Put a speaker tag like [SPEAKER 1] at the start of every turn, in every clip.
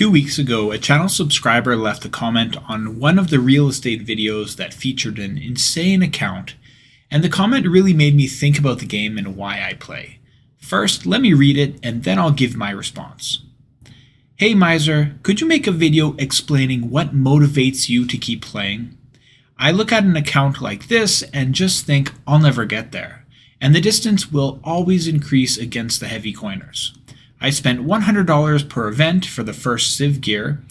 [SPEAKER 1] 2 weeks ago, a channel subscriber left a comment on one of the real estate videos that featured an insane account, and the comment really made me think about the game and why I play. First, let me read it and then I'll give my response. Hey Miser, could you make a video explaining what motivates you to keep playing? I look at an account like this and just think I'll never get there, and the distance will always increase against the heavy coiners. I spent $100 per event for the first Civ gear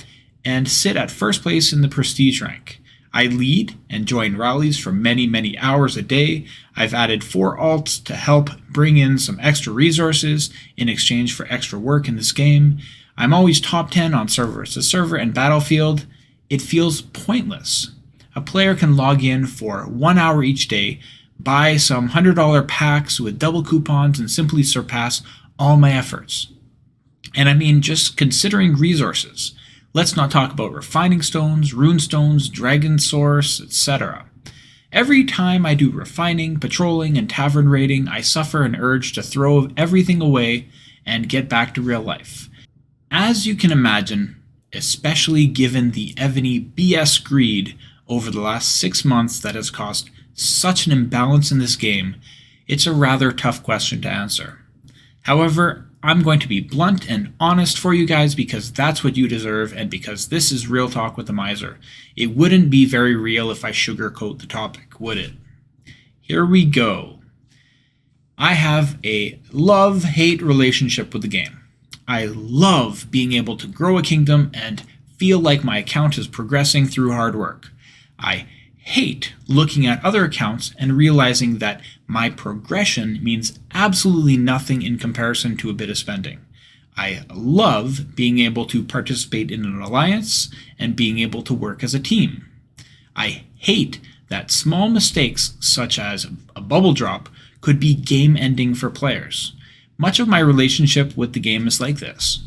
[SPEAKER 1] and sit at first place in the prestige rank. I lead and join rallies for many hours a day. I've added 4 alts to help bring in some extra resources in exchange for extra work in this game. I'm always top 10 on server to server and battlefield. It feels pointless. A player can log in for 1 hour each day, buy some $100 packs with double coupons and simply surpass all my efforts. And I mean just considering resources. Let's not talk about refining stones, rune stones, dragon source, etc. Every time I do refining, patrolling, and tavern raiding, I suffer an urge to throw everything away and get back to real life. As you can imagine, especially given the Evony BS greed over the last 6 months that has caused such an imbalance in this game, it's a rather tough question to answer. However, I'm going to be blunt and honest for you guys because that's what you deserve and because this is Real Talk with the Miser. It wouldn't be very real if I sugarcoat the topic, would it? Here we go. I have a love-hate relationship with the game. I love being able to grow a kingdom and feel like my account is progressing through hard work. I hate looking at other accounts and realizing that my progression means absolutely nothing in comparison to a bit of spending. I love being able to participate in an alliance and being able to work as a team. I hate that small mistakes such as a bubble drop could be game-ending for players. Much of my relationship with the game is like this.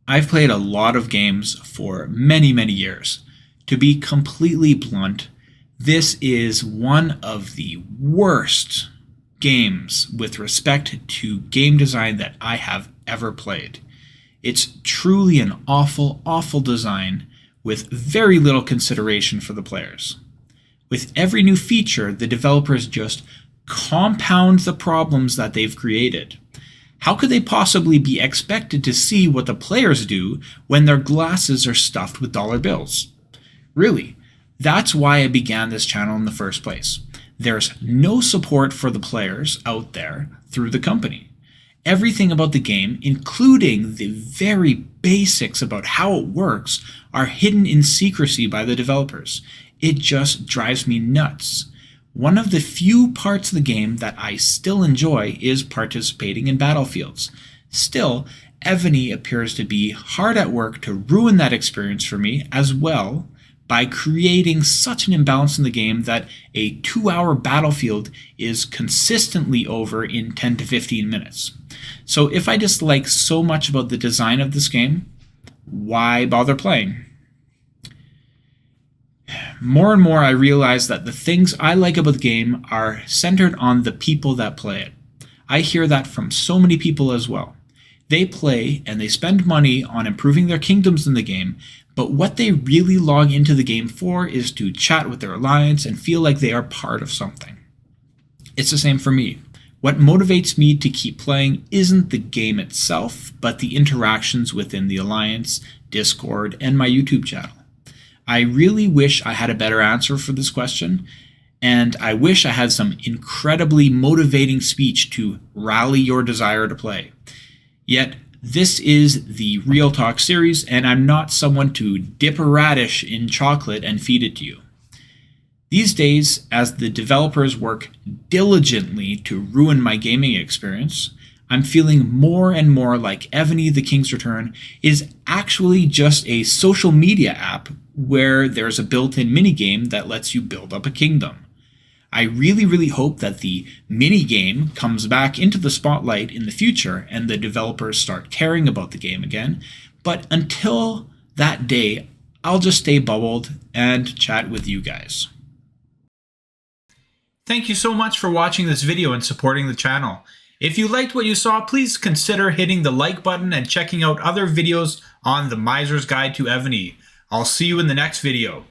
[SPEAKER 1] I've played a lot of games for many years. To be completely blunt, this is one of the worst games with respect to game design that I have ever played. It's truly an awful design with very little consideration for the players. With every new feature, the developers just compound the problems that they've created. How could they possibly be expected to see what the players do when their glasses are stuffed with dollar bills? Really, that's why I began this channel in the first place. There's no support for the players out there through the company. Everything about the game, including the very basics about how it works, are hidden in secrecy by the developers. It just drives me nuts. One of the few parts of the game that I still enjoy is participating in battlefields. Still, Evony appears to be hard at work to ruin that experience for me as well, by creating such an imbalance in the game that a 2-hour battlefield is consistently over in 10 to 15 minutes. So if I dislike so much about the design of this game, why bother playing? More and more I realize that the things I like about the game are centered on the people that play it. I hear that from so many people as well. They play and they spend money on improving their kingdoms in the game, but what they really log into the game for is to chat with their alliance and feel like they are part of something. It's the same for me. What motivates me to keep playing isn't the game itself, but the interactions within the alliance, Discord, and my YouTube channel. I really wish I had a better answer for this question, and I wish I had some incredibly motivating speech to rally your desire to play. Yet, this is the Real Talk series, and I'm not someone to dip a radish in chocolate and feed it to you. These days, as the developers work diligently to ruin my gaming experience, I'm feeling more and more like Evony the King's Return is actually just a social media app where there's a built-in minigame that lets you build up a kingdom. I really hope that the mini-game comes back into the spotlight in the future and the developers start caring about the game again, but until that day, I'll just stay bubbled and chat with you guys. Thank you so much for watching this video and supporting the channel. If you liked what you saw, please consider hitting the like button and checking out other videos on the Miser's Guide to Evony. I'll see you in the next video.